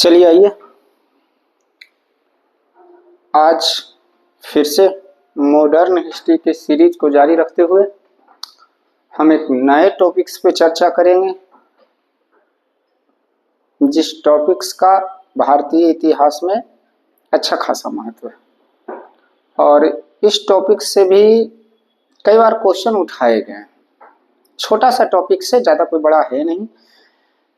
चलिए आइए आज फिर से मॉडर्न हिस्ट्री के सीरीज को जारी रखते हुए हम एक नए टॉपिक्स पे चर्चा करेंगे, जिस टॉपिक्स का भारतीय इतिहास में अच्छा खासा महत्व है और इस टॉपिक से भी कई बार क्वेश्चन उठाए गए हैं। छोटा सा टॉपिक से, ज़्यादा कोई बड़ा है नहीं,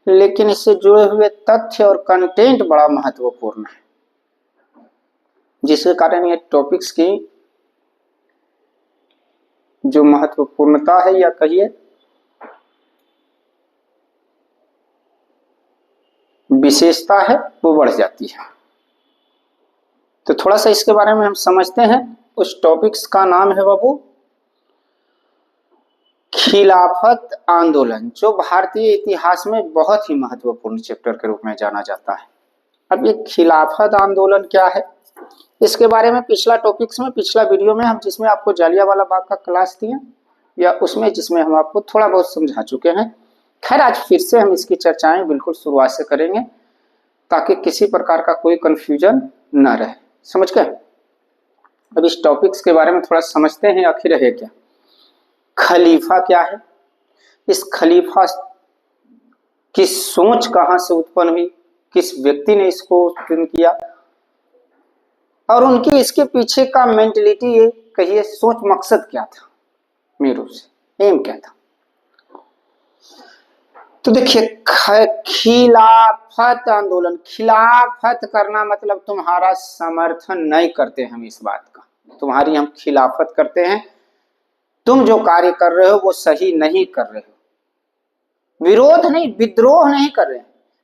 लेकिन इससे जुड़े हुए तथ्य और कंटेंट बड़ा महत्वपूर्ण है, जिसके कारण ये टॉपिक्स की जो महत्वपूर्णता है या कहिए विशेषता है वो बढ़ जाती है। तो थोड़ा सा इसके बारे में हम समझते हैं। उस टॉपिक्स का नाम है बाबू खिलाफत आंदोलन, जो भारतीय इतिहास में बहुत ही महत्वपूर्ण चैप्टर के रूप में जाना जाता है। अब ये खिलाफत आंदोलन क्या है, इसके बारे में पिछला वीडियो में हम जिसमें आपको जालियांवाला बाग का क्लास दिया या उसमें जिसमें हम आपको थोड़ा बहुत समझा चुके हैं। खैर आज फिर से हम इसकी चर्चाएं बिल्कुल शुरुआत से करेंगे ताकि किसी प्रकार का कोई कंफ्यूजन न रहे। समझ गए? अब इस टॉपिक्स के बारे में थोड़ा समझते हैं आखिर है क्या। खलीफा क्या है, इस खलीफा की सोच कहां से उत्पन्न हुई, किस व्यक्ति ने इसको उत्पन्न किया और उनकी इसके पीछे का मेंटलिटी, ये कहिए सोच मकसद क्या था, मेरू से एम क्या था। तो देखिए खिलाफत आंदोलन, खिलाफत करना मतलब तुम्हारा समर्थन नहीं करते हम इस बात का, तुम्हारी हम खिलाफत करते हैं, तुम जो कार्य कर रहे हो वो सही नहीं कर रहे हो। विरोध नहीं, विद्रोह नहीं कर रहे,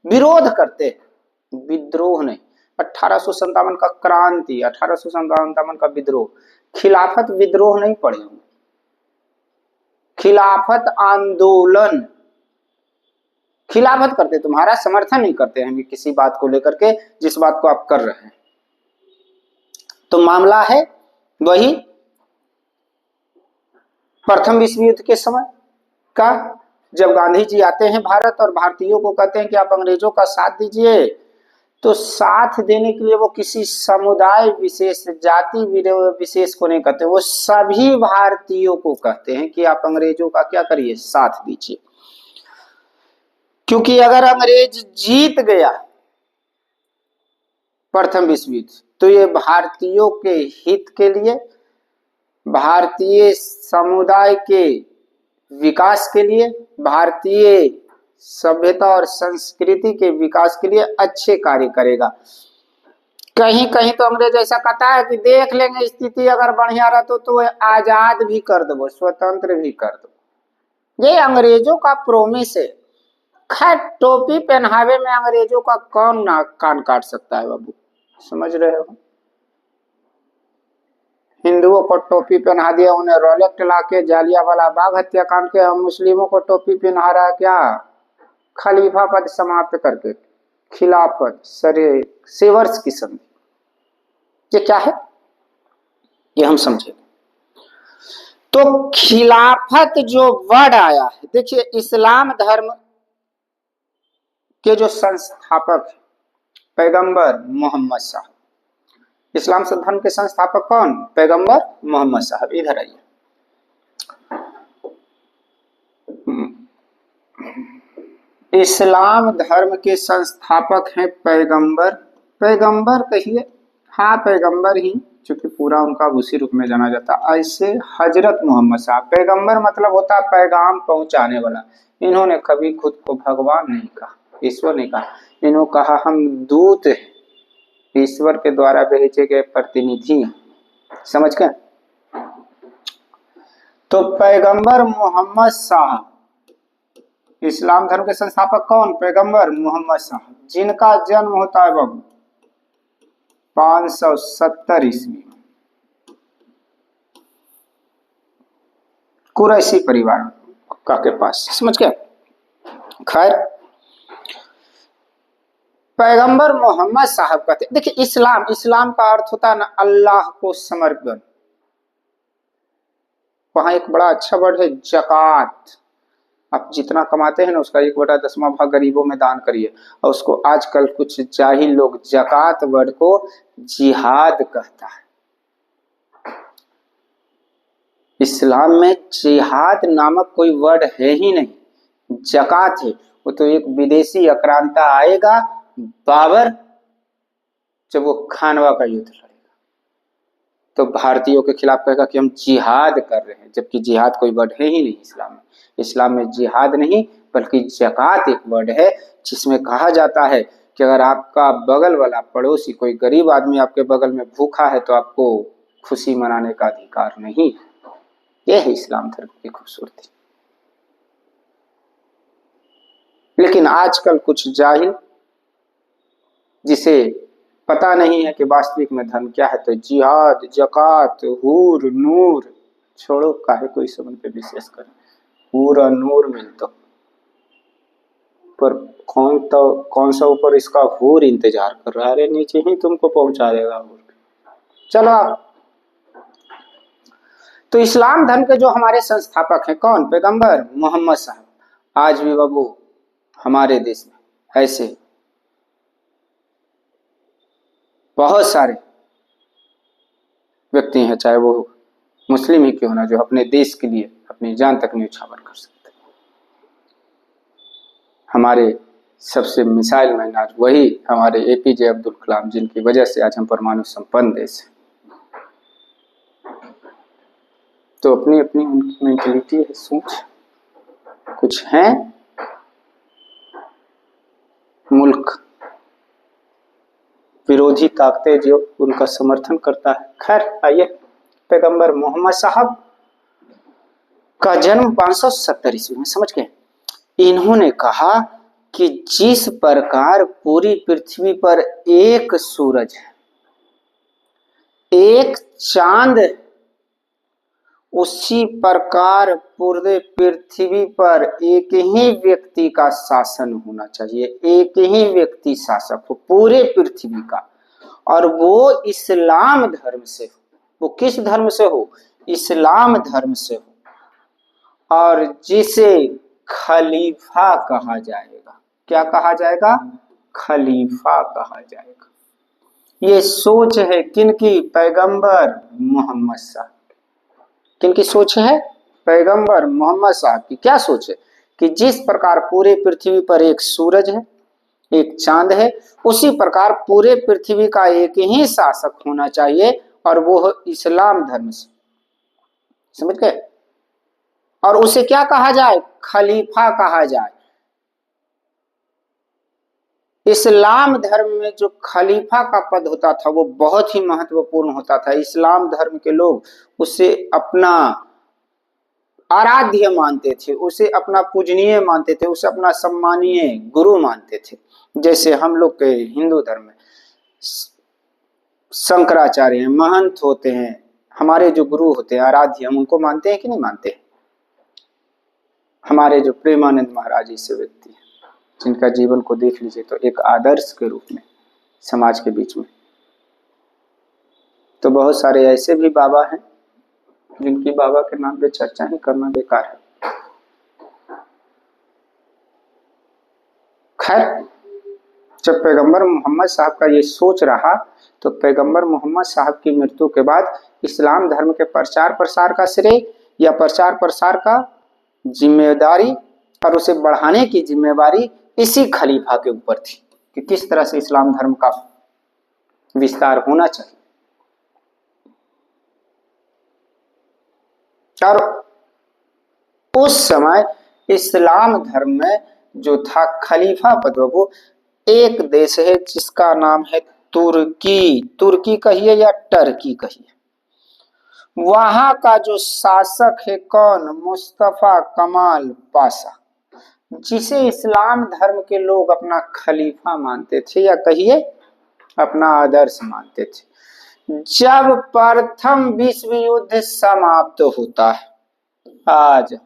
विरोध करते, विद्रोह नहीं। 1857 का क्रांति, 1857 का विद्रोह, खिलाफत विद्रोह नहीं पढ़े हम, खिलाफत आंदोलन। खिलाफत करते, तुम्हारा समर्थन नहीं करते हैं किसी बात को लेकर के जिस बात को आप कर रहे हैं। तो मामला है वही प्रथम विश्व युद्ध के समय का, जब गांधी जी आते हैं भारत और भारतीयों को कहते हैं कि आप अंग्रेजों का साथ दीजिए। तो साथ देने के लिए वो किसी समुदाय विशेष, जाति विशेष को नहीं कहते, वो सभी भारतीयों को कहते हैं कि आप अंग्रेजों का क्या करिए, साथ दीजिए। क्योंकि अगर अंग्रेज जीत गया प्रथम विश्व युद्ध तो ये भारतीयों के हित के लिए, भारतीय समुदाय के विकास के लिए, भारतीय सभ्यता और संस्कृति के विकास के लिए अच्छे कार्य करेगा। कहीं कहीं तो अंग्रेज ऐसा कहता है कि देख लेंगे स्थिति अगर बढ़िया रहता तो आजाद भी कर दो, स्वतंत्र भी कर दो। ये अंग्रेजों का प्रोमिस है। खैर टोपी पहनावे में अंग्रेजों का कौन ना कान काट सकता है बाबू, समझ रहे हो। हिंदुओं को टोपी पहना दिया, उन्हें रोलेक्स ला के जालियांवाला बाग हत्याकांड के, मुस्लिमों को टोपी पहना रहा है क्या, खलीफा पद समाप्त करके खिलाफत, सेवर्स की संधि, ये क्या है ये हम समझे। तो खिलाफत जो वर्ड आया है, देखिए इस्लाम धर्म के जो संस्थापक पैगंबर मोहम्मद साहब, इस्लाम धर्म के संस्थापक कौन, पैगंबर मोहम्मद साहब। इधर आइए, इस्लाम धर्म के संस्थापक हैं पैगंबर, पैगंबर कहिए, हाँ पैगंबर ही, क्योंकि पूरा उनका उसी रूप में जाना जाता। ऐसे हजरत मोहम्मद साहब, पैगंबर मतलब होता है पैगाम पहुंचाने वाला। इन्होंने कभी खुद को भगवान नहीं कहा, ईश्वर नहीं कहा, इन्होंने कहा हम दूत हैं, ईश्वर के द्वारा भेजे गए प्रतिनिधि। समझ गए? तो पैगंबर मोहम्मद साहब, इस्लाम धर्म के संस्थापक कौन, पैगंबर मोहम्मद साहब, जिनका जन्म होता है बाबू 570 ईस्वी कुरैशी परिवार का के पास। समझ गए? खैर पैगंबर मोहम्मद साहब कहते, देखिए इस्लाम का अर्थ होता है ना अल्लाह को समर्पण। वहां एक बड़ा अच्छा वर्ड है जकात, आप जितना कमाते हैं ना उसका 1/10वां भाग गरीबों में दान करिए। और उसको आजकल कुछ जाहिल लोग ज़कात वर्ड को जिहाद कहता है। इस्लाम में जिहाद नामक कोई वर्ड है ही नहीं, ज़कात है। वो तो एक विदेशी आक्रांता आएगा बाबर, जब वो खानवा का युद्ध लड़ेगा तो भारतीयों के खिलाफ कहेगा कि हम जिहाद कर रहे हैं, जबकि जिहाद कोई वर्ड है ही नहीं इस्लाम में। इस्लाम में जिहाद नहीं बल्कि ज़कात एक वर्ड है, जिसमें कहा जाता है कि अगर आपका बगल वाला पड़ोसी कोई गरीब आदमी आपके बगल में भूखा है तो आपको खुशी मनाने का अधिकार नहीं। यह है इस्लाम धर्म की खूबसूरती। लेकिन आजकल कुछ जाहिल, जिसे पता नहीं है कि वास्तविक में धर्म क्या है, तो जिहाद, ज़कात, हूर, नूर, छोड़ो काहे कोई सबन पे विशेष करें। हूर और नूर मिल तो पर कौन सा ऊपर इसका हूर इंतजार कर रहा है, अरे नीचे ही तुमको पहुंचा देगा हूर। चलो आप, तो इस्लाम धर्म के जो हमारे संस्थापक हैं कौन? पैगंबर मोहम्मद साहब। आज भी बाबू हमारे देश में ऐसे बहुत सारे व्यक्ति हैं, चाहे वो मुस्लिम ही क्यों ना, जो अपने देश के लिए अपनी जान तक न्यौछावर कर सकते। हमारे सबसे मिसाइल मैन आज वही हमारे एपीजे अब्दुल कलाम, जिनकी वजह से आज हम परमाणु संपन्न देश है। तो अपनी अपनी उनकी मेंटलिटी है, सोच। कुछ हैं मुल्क विरोधी ताकतें जो उनका समर्थन करता है। खैर आइए, पैगंबर मोहम्मद साहब का जन्म 570 ईस्वी में, समझ गए। इन्होंने कहा कि जिस प्रकार पूरी पृथ्वी पर एक सूरज है, एक चांद, उसी प्रकार पूरे पृथ्वी पर एक ही व्यक्ति का शासन होना चाहिए। एक ही व्यक्ति शासक हो पूरे पृथ्वी का, और वो इस्लाम धर्म से हो। वो किस धर्म से हो? इस्लाम धर्म से हो। और जिसे खलीफा कहा जाएगा। क्या कहा जाएगा? खलीफा कहा जाएगा। ये सोच है किनकी? पैगंबर मोहम्मद साहब। किनकी सोच है? पैगंबर मोहम्मद साहब की। क्या सोच है? कि जिस प्रकार पूरे पृथ्वी पर एक सूरज है, एक चांद है, उसी प्रकार पूरे पृथ्वी का एक ही शासक होना चाहिए, और वो इस्लाम धर्म से। समझ गए? और उसे क्या कहा जाए? खलीफा कहा जाए। इस्लाम धर्म में जो खलीफा का पद होता था वो बहुत ही महत्वपूर्ण होता था। इस्लाम धर्म के लोग उसे अपना आराध्य मानते थे, उसे अपना पूजनीय मानते थे, उसे अपना सम्मानीय गुरु मानते थे। जैसे हम लोग के हिंदू धर्म में शंकराचार्य हैं, महंत होते हैं, हमारे जो गुरु होते हैं आराध्य, हम उनको मानते हैं कि नहीं मानते? हमारे जो प्रेमानंद महाराज ऐसे व्यक्ति हैं जिनका जीवन को देख लीजिए तो एक आदर्श के रूप में समाज के बीच में। तो बहुत सारे ऐसे भी बाबा हैं जिनकी बाबा के नाम पे चर्चा ही करना बेकार है। खैर, जब पैगंबर मोहम्मद साहब का ये सोच रहा तो पैगंबर मोहम्मद साहब की मृत्यु के बाद इस्लाम धर्म के प्रचार प्रसार का श्रेय या प्रचार प्रसार का जिम्मेदारी और उसे बढ़ाने की जिम्मेवारी इसी खलीफा के ऊपर थी कि किस तरह से इस्लाम धर्म का विस्तार होना चाहिए। और उस समय इस्लाम धर्म में जो था खलीफा पद, वो एक देश है जिसका नाम है तुर्की। तुर्की कहिए या टर्की कहिए। वहां का जो शासक है कौन? मुस्तफा कमाल पाशा, जिसे इस्लाम धर्म के लोग अपना खलीफा मानते थे या कहिए अपना आदर्श मानते थे। जब प्रथम विश्व युद्ध समाप्त होता है, आज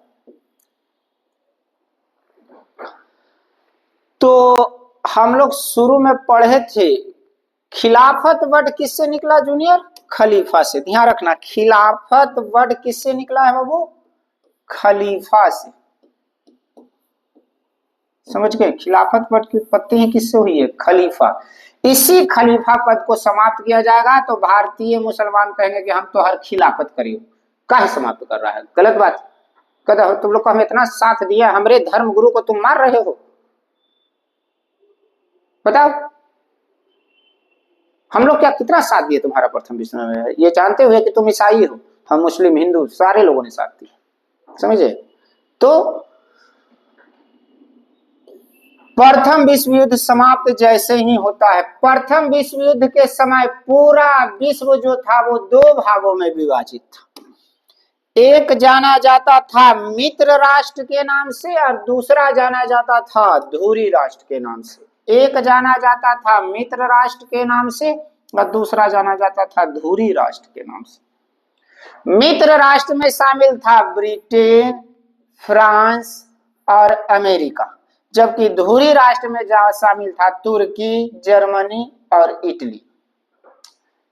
तो हम लोग शुरू में पढ़े थे खिलाफत वर्ड किससे निकला जूनियर? खलीफा से। ध्यान रखना, खिलाफत वर्ड किससे निकला है बाबू? खलीफा से। समझ गए? खिलाफत पद की उत्पत्ति ही किससे हुई है? खलीफा। इसी खलीफा पद को समाप्त किया जाएगा तो भारतीय मुसलमान कहेंगे कि हम तो हर खिलाफत करियो। काहे समाप्त कर रहा है? गलत बात। कहता हो तुम लोग को हम इतना साथ दिया, हमरे धर्म गुरु को तुम मार रहे हो, बताओ हम लोग क्या कितना साथ दिए तुम्हारा प्रथम विश्व में, ये जानते हुए कि तुम ईसाई हो, हम मुस्लिम हिंदू सारे लोगों ने साथ दिया। समझे? तो प्रथम विश्व युद्ध समाप्त जैसे ही होता है, प्रथम विश्व युद्ध के समय पूरा विश्व जो था वो दो भागों में विभाजित था। एक जाना जाता था मित्र राष्ट्र के नाम से और दूसरा जाना जाता था धुरी राष्ट्र के नाम से। एक जाना जाता था मित्र राष्ट्र के नाम से और दूसरा जाना जाता था धुरी राष्ट्र के नाम से। मित्र राष्ट्र में शामिल था ब्रिटेन, फ्रांस और अमेरिका, जबकि धुरी राष्ट्र में शामिल था तुर्की, जर्मनी और इटली।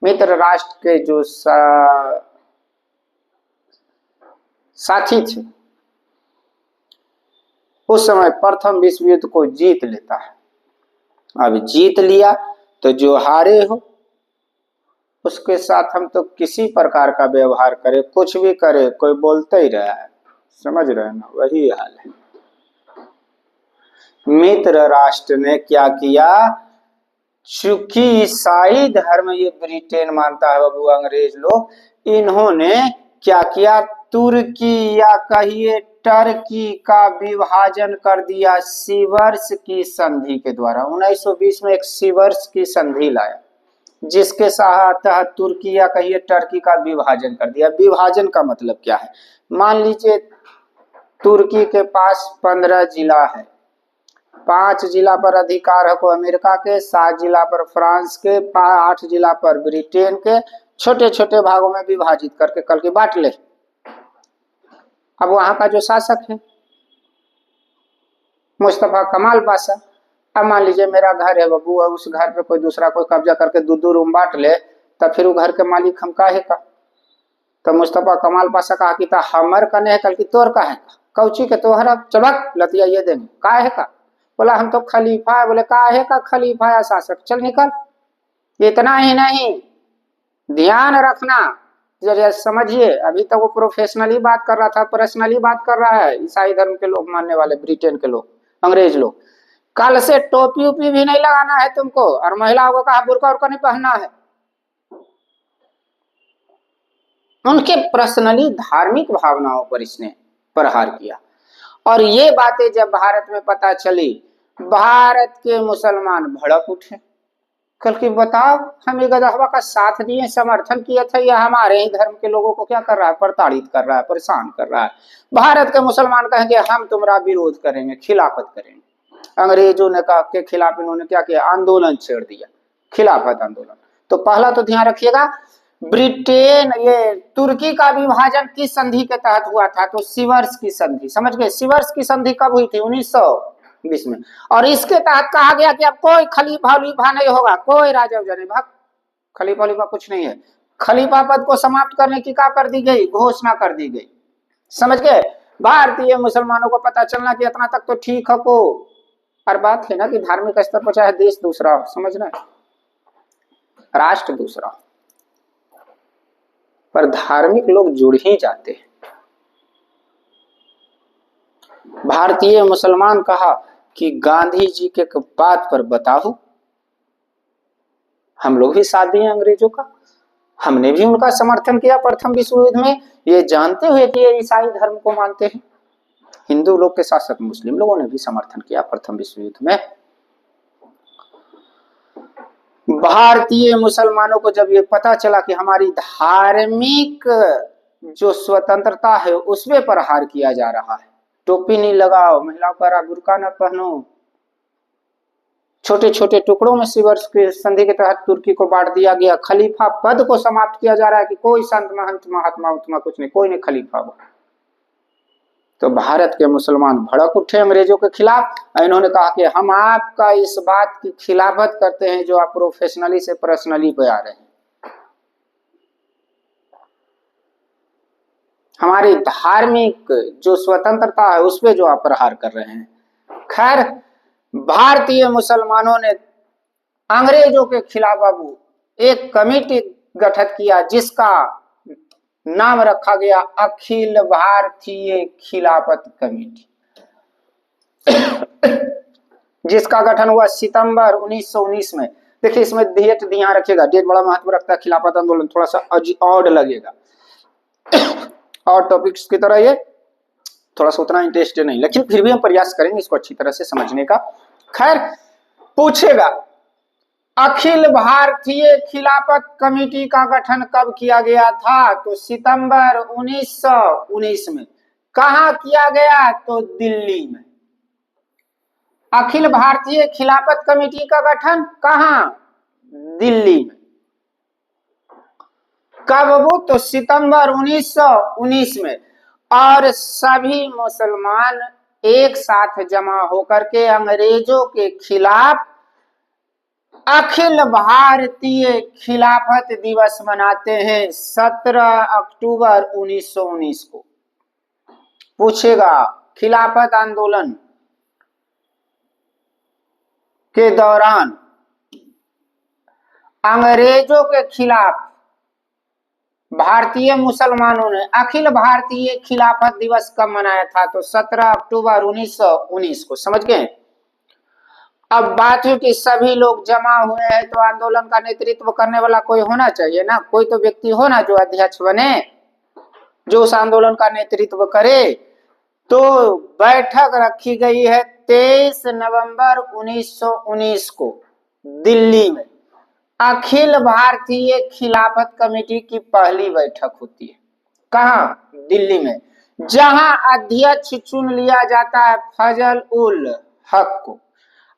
मित्र राष्ट्र के जो साथी थे उस समय प्रथम विश्व युद्ध को जीत लेता है। अब जीत लिया तो जो हारे हो उसके साथ हम तो किसी प्रकार का व्यवहार करे, कुछ भी करे, कोई बोलते ही रहा है। समझ रहे ना? वही हाल है। मित्र राष्ट्र ने क्या किया, चूंकि ईसाई धर्म ये ब्रिटेन मानता है बाबू, अंग्रेज लोग, इन्होंने क्या किया, तुर्की या कहिए टर्की का विभाजन कर दिया सीवर्स की संधि के द्वारा। 1920 में एक सीवर्स की संधि लाया जिसके तहत तुर्की या कहिए टर्की का विभाजन कर दिया। विभाजन का मतलब क्या है? मान लीजिए तुर्की के पास 15 जिला है, 5 जिला पर अधिकार है को अमेरिका के, 7 जिला पर फ्रांस के, 8 जिला पर ब्रिटेन के, छोटे छोटे भागों में विभाजित करके कल के बांट ले। अब वहां का जो शासक है मुस्तफा कमाल पाशा, अब मान लीजिए मेरा घर है बाबू, उस घर पे कोई दूसरा कोई कब्जा करके 2-2 रूम बांट ले, तब फिर वो घर के मालिक हम काहे का? तो मुस्तफा कमाल पाशा कहा कि हमर का नहीं, कल की तोर का है, कौची के तोहरा चबक लतिया ये देंगे काहे का? बोला हम तो खलीफा है। बोले काहे का खलीफा है शासक, चल निकल। इतना ही नहीं, ध्यान रखना, जरा समझिए, अभी तक वो प्रोफेशनली बात कर रहा था, पर्सनली बात कर रहा है। ईसाई धर्म के लोग मानने वाले, ब्रिटेन के लोग, अंग्रेज लोग, कल से टोपी उपी भी नहीं लगाना है तुमको, और महिलाओं को कहा बुर्का उर्का नहीं पहनना है। उनके पर्सनली धार्मिक भावनाओं पर इसने प्रहार किया। और ये बातें जब भारत में पता चली, भारत के मुसलमान भड़क उठे। कल की बताओ, हम ये गदहवा का साथ दिए, समर्थन किया था, या हमारे ही धर्म के लोगों को क्या कर रहा है, प्रताड़ित कर रहा है, परेशान कर रहा है। भारत के मुसलमान कहेंगे हम तुम्हारा विरोध करेंगे, खिलाफत करेंगे। अंग्रेजों ने कहा के खिलाफ इन्होंने क्या किया, आंदोलन छेड़ दिया, खिलाफत आंदोलन। तो पहला तो ध्यान रखिएगा, ब्रिटेन ये तुर्की का विभाजन किस संधि के तहत हुआ था? तो सीवर्स की संधि। समझ गए? सीवर्स की संधि कब हुई थी? 1920 में। और इसके तहत कहा गया कि अब कोई खलीफा वलीफा नहीं होगा, कोई राजा नहीं, भाग, खलीफा वलीफा कुछ नहीं है। खलीफा पद को समाप्त करने की क्या कर दी गई, घोषणा कर दी गई। समझ गए? भारतीय मुसलमानों को पता चलना कि इतना तक तो ठीक है को, और बात है ना कि धार्मिक स्तर पर चाहे देश दूसरा हो, समझना, राष्ट्र दूसरा हो, पर धार्मिक लोग जुड़ ही जाते हैं। भारतीय मुसलमान कहा कि गांधी जी के बात पर बताओ, हम लोग भी साथ दिए अंग्रेजों का, हमने भी उनका समर्थन किया प्रथम विश्व युद्ध में, ये जानते हुए कि ये ईसाई धर्म को मानते हैं। हिंदू लोग के साथ साथ मुस्लिम लोगों ने भी समर्थन किया प्रथम विश्व युद्ध में। भारतीय मुसलमानों को जब ये पता चला कि हमारी धार्मिक जो स्वतंत्रता है उसमें प्रहार किया जा रहा है, टोपी नहीं लगाओ, महिलाओं का बुर्का न पहनो, छोटे छोटे टुकड़ों में सीवर्स की संधि के तहत तुर्की को बांट दिया गया, खलीफा पद को समाप्त किया जा रहा है कि कोई संत महंत महात्मा उत्मा कुछ नहीं, कोई नहीं खलीफा हो। तो भारत के मुसलमान भड़क उठे अंग्रेजों के खिलाफ। इन्होंने कहा कि हम आपका इस बात की खिलाफत करते हैं जो आप प्रोफेशनली से पर्सनली पे आ रहे हैं, हमारी धार्मिक जो स्वतंत्रता है उस पर जो आप प्रहार कर रहे हैं। खैर, भारतीय मुसलमानों ने अंग्रेजों के खिलाफ अब एक कमेटी गठित किया जिसका नाम रखा गया अखिल भारतीय खिलाफत कमेटी, जिसका गठन हुआ सितंबर 1919 में। देखिए इसमें डेट ध्यान रखिएगा, डेट बड़ा महत्व रखता है। खिलाफत आंदोलन थोड़ा सा ऑड लगेगा, और टॉपिक्स की तरह ये थोड़ा सा उतना इंटरेस्टेड नहीं, लेकिन फिर भी हम प्रयास करेंगे इसको अच्छी तरह से समझने का। खैर, पूछेगा अखिल भारतीय खिलाफत कमेटी का गठन कब किया गया था, तो सितंबर 1919 में। कहां किया गया, तो दिल्ली में। अखिल भारतीय खिलाफत कमेटी का गठन कहां, दिल्ली में। कब वो, तो सितंबर 1919 में। और सभी मुसलमान एक साथ जमा होकर के अंग्रेजों के खिलाफ अखिल भारतीय खिलाफत दिवस मनाते हैं 17 अक्टूबर 1919 को। पूछेगा खिलाफत आंदोलन के दौरान अंग्रेजों के खिलाफ भारतीय मुसलमानों ने अखिल भारतीय खिलाफत दिवस कब मनाया था, तो 17 अक्टूबर 1919 को। समझ गए। अब बात है कि सभी लोग जमा हुए हैं तो आंदोलन का नेतृत्व करने वाला कोई होना चाहिए ना, कोई तो व्यक्ति हो ना जो अध्यक्ष बने, जो उस आंदोलन का नेतृत्व करे। तो बैठक रखी गई है 23 नवंबर 1919 को दिल्ली में। अखिल भारतीय खिलाफत कमेटी की पहली बैठक होती है। कहां, दिल्ली में, जहां अध्यक्ष चुन लिया जाता है फजल उल हक को।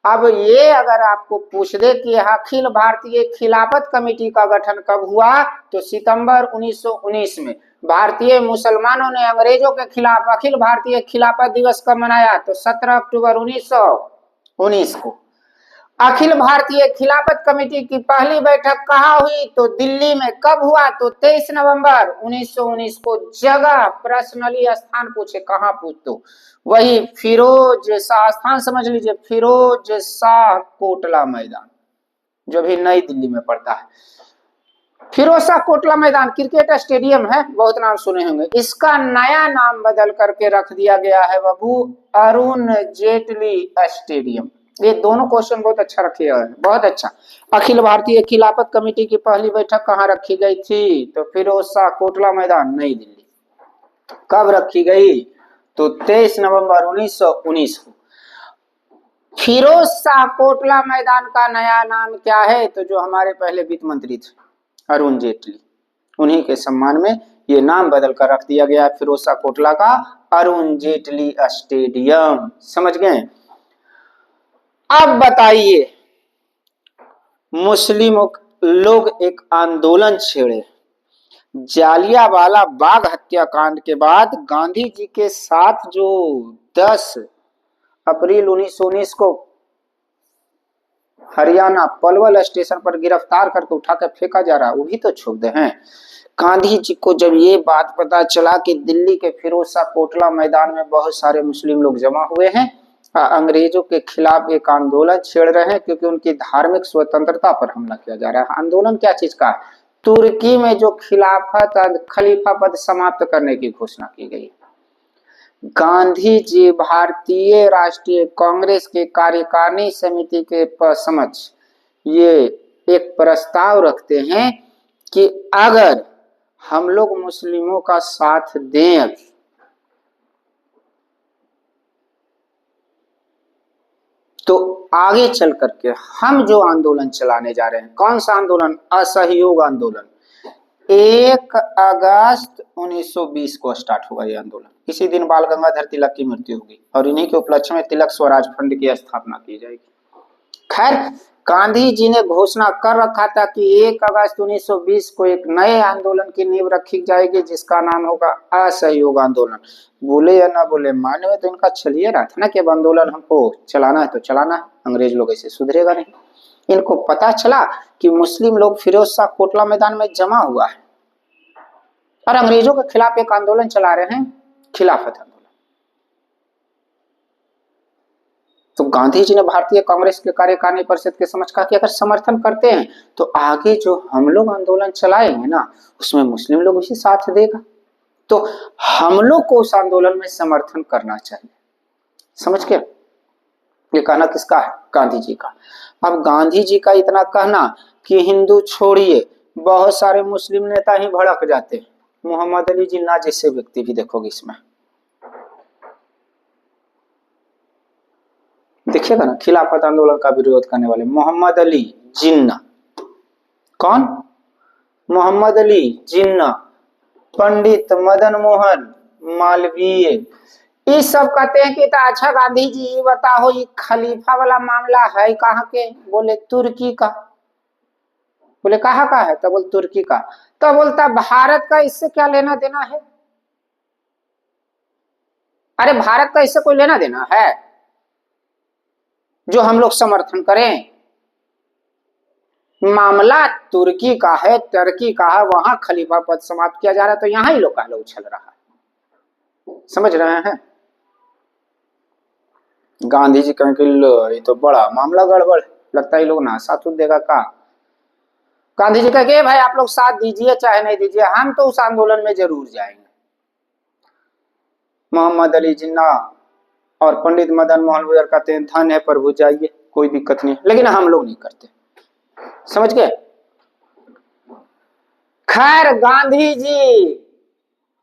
अब ये अगर आपको पूछ दे कि अखिल भारतीय खिलाफत कमेटी का गठन कब हुआ, तो सितंबर 1919 में। भारतीय मुसलमानों ने अंग्रेजों के खिलाफ अखिल भारतीय खिलाफत दिवस कब मनाया, तो 17 अक्टूबर 1919 को। अखिल भारतीय खिलाफत कमेटी की पहली बैठक कहाँ हुई, तो दिल्ली में। कब हुआ, तो 23 नवंबर 1919 को। जगह पर्सनली स्थान पूछे, कहाँ पूछ दो, वही फिरोज शाह, स्थान समझ लीजिए, फिरोज शाह कोटला मैदान, जो भी नई दिल्ली में पड़ता है। फिरोज शाह कोटला मैदान क्रिकेट स्टेडियम है, बहुत नाम सुने होंगे। इसका नया नाम बदल करके रख दिया गया है बाबू अरुण जेटली स्टेडियम। ये दोनों क्वेश्चन बहुत अच्छा रखे हुए हैं, बहुत अच्छा। अखिल भारतीय खिलाफत कमेटी की पहली बैठक कहाँ रखी गई थी, तो फिरोज शाह कोटला मैदान, नई दिल्ली। कब रखी गई, तो 23 नवंबर 1919 को। फिरोज शाह कोटला मैदान का नया नाम क्या है, तो जो हमारे पहले वित्त मंत्री थे अरुण जेटली, उन्हीं के सम्मान में ये नाम बदल कर रख दिया गया फिरोज शाह कोटला का अरुण जेटली स्टेडियम। समझ गए। अब बताइए, मुस्लिम लोग एक आंदोलन छेड़े। जालियांवाला बाग हत्याकांड के बाद गांधी जी के साथ जो 10 अप्रैल 1919 को हरियाणा पलवल स्टेशन पर गिरफ्तार करके उठा कर फेंका जा रहा है, वो भी तो क्षुब्ध हैं। गांधी जी को जब ये बात पता चला कि दिल्ली के फिरोज शाह कोटला मैदान में बहुत सारे मुस्लिम लोग जमा हुए हैं, अंग्रेजों के खिलाफ एक आंदोलन छेड़ रहे हैं, क्योंकि उनकी धार्मिक स्वतंत्रता पर हमला किया जा रहा है। आंदोलन क्या चीज का, तुर्की में जो खलीफा पद समाप्त करने की घोषणा की गई। गांधी जी भारतीय राष्ट्रीय कांग्रेस के कार्यकारिणी समिति के समक्ष ये एक प्रस्ताव रखते हैं कि अगर हम लोग मुस्लिमों का साथ दें तो आगे चल करके हम जो आंदोलन चलाने जा रहे हैं, कौन सा आंदोलन, असहयोग आंदोलन, 1 अगस्त 1920 को स्टार्ट होगा ये आंदोलन। इसी दिन बाल गंगाधर तिलक की मृत्यु होगी और इन्हीं के उपलक्ष्य में तिलक स्वराज फंड की स्थापना की जाएगी। खैर, गांधी जी ने घोषणा कर रखा था कि 1 अगस्त 1920 को एक नए आंदोलन की नींव रखी जाएगी जिसका नाम होगा असहयोग आंदोलन। बोले या ना बोले, माने में तो इनका चलिए रहा था ना कि अब आंदोलन हमको चलाना है तो चलाना है, अंग्रेज लोग ऐसे सुधरेगा नहीं। इनको पता चला कि मुस्लिम लोग फिरोज शाह कोटला मैदान में जमा हुआ है और अंग्रेजों के खिलाफ एक आंदोलन चला रहे हैं, खिलाफत आंदोलन। तो गांधी जी ने भारतीय कांग्रेस के कार्यकारिणी परिषद के समक्ष कहा कि अगर समर्थन करते हैं तो आगे जो हम लोग आंदोलन चलाएंगे ना उसमें मुस्लिम लोग भी साथ देगा, तो हम लोग को उस आंदोलन में समर्थन करना चाहिए। समझ गए? ये कहना किसका है? गांधी जी का। अब गांधी जी का इतना कहना कि हिंदू छोड़िए, बहुत सारे मुस्लिम नेता ही भड़क जाते हैं। मोहम्मद अली जिन्ना जैसे व्यक्ति भी देखोगे इसमें, देखिएगा ना, खिलाफत आंदोलन का विरोध करने वाले मोहम्मद अली जिन्ना। कौन? मोहम्मद अली जिन्ना, पंडित मदन मोहन मालवीय, ये सब कहते हैं कि अच्छा गांधी जी बताओ ये खलीफा वाला मामला है कहाँ के? बोले तुर्की का। बोले कहाँ का है? तो बोल तुर्की का। तो बोलता भारत का इससे क्या लेना देना है? अरे भारत का इससे कोई लेना देना है जो हम लोग समर्थन करें? मामला तुर्की का है, टर्की का है, वहां खलीफा पद समाप्त किया जा रहा है, तो यहां ही लोग का लोग चल रहा है। समझ रहे हैं? गांधी जी कहेंगे ये तो बड़ा मामला गड़बड़, लगता है लोग ना साथ देगा का। गांधी जी कहेंगे भाई आप लोग साथ दीजिए चाहे नहीं दीजिए, हम तो उस आंदोलन में जरूर जाएंगे। मोहम्मद अली जिन्ना और पंडित मदन मोहन मालवीय कहते हैं धन है प्रभु जाइए, कोई दिक्कत नहीं, लेकिन हम लोग नहीं करते। समझ गए? खैर गांधी जी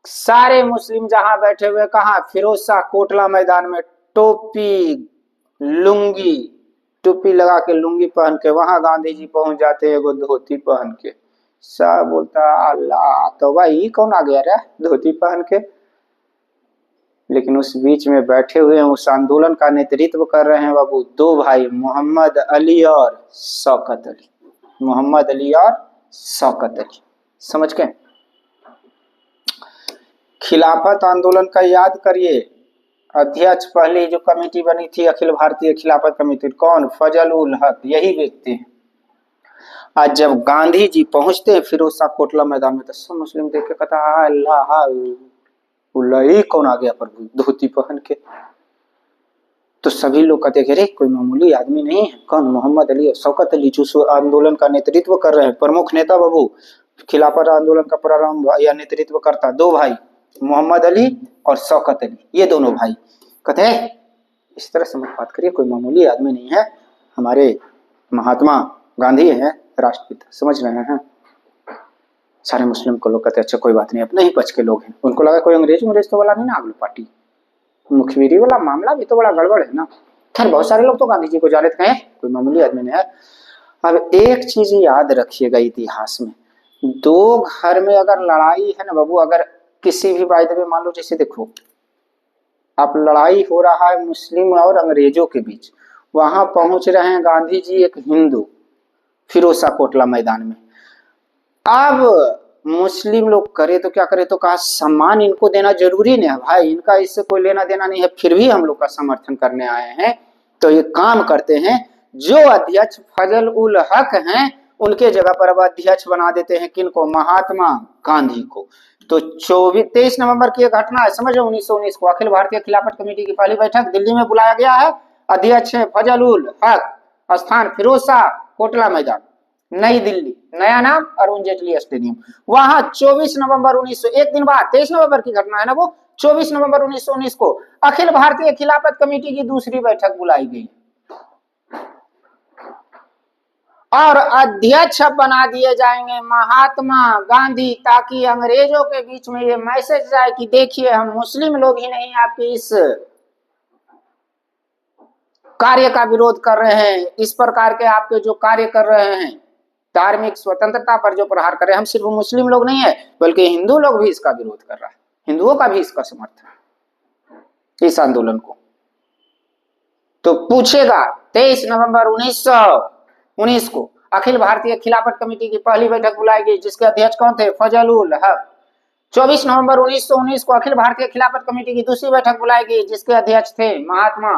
सारे मुस्लिम जहां बैठे हुए, कहा फिरोज शाह कोटला मैदान में, टोपी लुंगी, टोपी लगा के लुंगी पहन के वहां गांधी जी पहुंच जाते हैं एगो धोती पहन के। शाह बोलता अल्लाह तो भाई कौन आ गया रे धोती पहन के। लेकिन उस बीच में बैठे हुए हैं, उस आंदोलन का नेतृत्व कर रहे हैं बाबू दो भाई, मोहम्मद अली और शौकत अली। मोहम्मद अली और शौकत अली। समझ गए? खिलाफत आंदोलन का याद करिए, अध्यक्ष पहले जो कमेटी बनी थी अखिल भारतीय खिलाफत कमेटी, कौन? फजल उल हक, यही व्यक्ति है। आज जब गांधी जी पहुंचते हैं फिरोज शाह कोटला मैदान में तो सब मुस्लिम देख के कहता अल्लाह कौन आ गया प्रभु धोती पहन के। तो सभी लोग कहते हैं अरे कोई मामूली आदमी नहीं है, कौन? मोहम्मद अली और शौकत अली जो आंदोलन का नेतृत्व कर रहे हैं, प्रमुख नेता बाबू, खिलाफत आंदोलन का प्रारंभ या नेतृत्व करता दो भाई मोहम्मद अली और शौकत अली, ये दोनों भाई कहते हैं इस तरह से मत बात करिए, कोई मामूली आदमी नहीं है, हमारे महात्मा गांधी हैं राष्ट्रपिता। समझ रहे हैं? सारे मुस्लिम को लोग कहते अच्छा कोई बात नहीं, अपने ही पक्ष के लोग हैं। उनको लगा कोई अंग्रेज तो वाला नहीं ना, आगलू पार्टी मुखबिरी वाला मामला भी तो बड़ा गड़बड़ है ना। खैर बहुत सारे लोग तो गांधी जी को जाने थे, कोई मामूली आदमी नहीं है। अब एक चीज याद रखिएगा इतिहास में, दो घर में अगर लड़ाई है ना बाबू, अगर किसी भी वायदे में मान लो जैसे देखो अब लड़ाई हो रहा है मुस्लिम और अंग्रेजों के बीच, वहां पहुंच रहे हैं गांधी जी एक हिंदू फिरोज शाह कोटला मैदान में। अब मुस्लिम लोग करे तो क्या करे, तो कहा सम्मान इनको देना जरूरी नहीं है भाई, इनका इससे कोई लेना देना नहीं है, फिर भी हम लोग का समर्थन करने आए हैं। तो ये काम करते हैं, जो अध्यक्ष फजल उल हक हैं उनके जगह पर अब अध्यक्ष बना देते हैं किनको? महात्मा गांधी को। तो 23 नवंबर की एक घटना है, समझो 1919 को अखिल भारतीय खिलाफत कमेटी की पहली बैठक दिल्ली में बुलाया गया है। अध्यक्ष है फजल उल हक, स्थान फिरोज शाह कोटला मैदान, नई दिल्ली, नया नाम अरुण जेटली स्टेडियम। वहां 24 नवंबर 1900, एक दिन बाद 23 नवंबर की घटना है ना वो, 24 नवंबर 1919 को अखिल भारतीय खिलाफत कमेटी की दूसरी बैठक बुलाई गई और अध्यक्ष बना दिए जाएंगे महात्मा गांधी, ताकि अंग्रेजों के बीच में ये मैसेज जाए कि देखिए हम मुस्लिम लोग ही नहीं आपके इस कार्य का विरोध कर रहे हैं, इस प्रकार के आपके जो कार्य कर रहे हैं धार्मिक स्वतंत्रता पर जो प्रहार कर रहे हैं, हम सिर्फ मुस्लिम लोग नहीं है बल्कि हिंदू लोग भी इसका विरोध कर रहा है, हिंदुओं का भी इसका समर्थन है इस आंदोलन को। तो पूछेगा 23 नवंबर 1919 को अखिल भारतीय खिलाफत कमेटी की पहली बैठक बुलाई गई, जिसके अध्यक्ष कौन थे? फजल उल हक। 24 नवंबर 1919 को अखिल भारतीय खिलाफत कमेटी की दूसरी बैठक बुलाई गई, जिसके अध्यक्ष थे महात्मा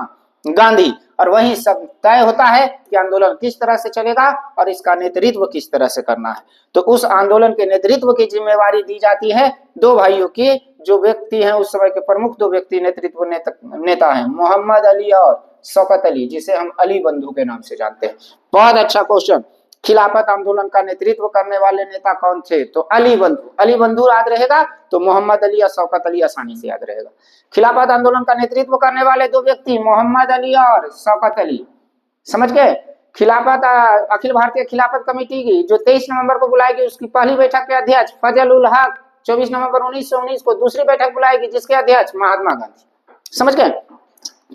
गांधी। और वहीं सब तय होता है कि आंदोलन किस तरह से चलेगा और इसका नेतृत्व किस तरह से करना है। तो उस आंदोलन के नेतृत्व की जिम्मेवारी दी जाती है दो भाइयों की, जो व्यक्ति हैं उस समय के प्रमुख दो व्यक्ति नेतृत्व नेता हैं, मोहम्मद अली और शौकत अली, जिसे हम अली बंधु के नाम से जानते हैं। बहुत अच्छा क्वेश्चन। खिलाफत आंदोलन का नेतृत्व करने वाले नेता कौन थे? तो अली बंधु। अली बंधु याद रहेगा तो मोहम्मद अली या शौकत अली आसानी से याद रहेगा। खिलाफत आंदोलन का नेतृत्व करने वाले दो व्यक्ति मोहम्मद अली और शौकत अली, समझ गए। खिलाफत अखिल भारतीय खिलाफत कमेटी की जो 23 नवंबर को बुलाएगी, उसकी पहली बैठक के अध्यक्ष फजल उल हक 24 नवंबर 1919 को दूसरी बैठक बुलाएगी, जिसके अध्यक्ष महात्मा गांधी, समझ गए।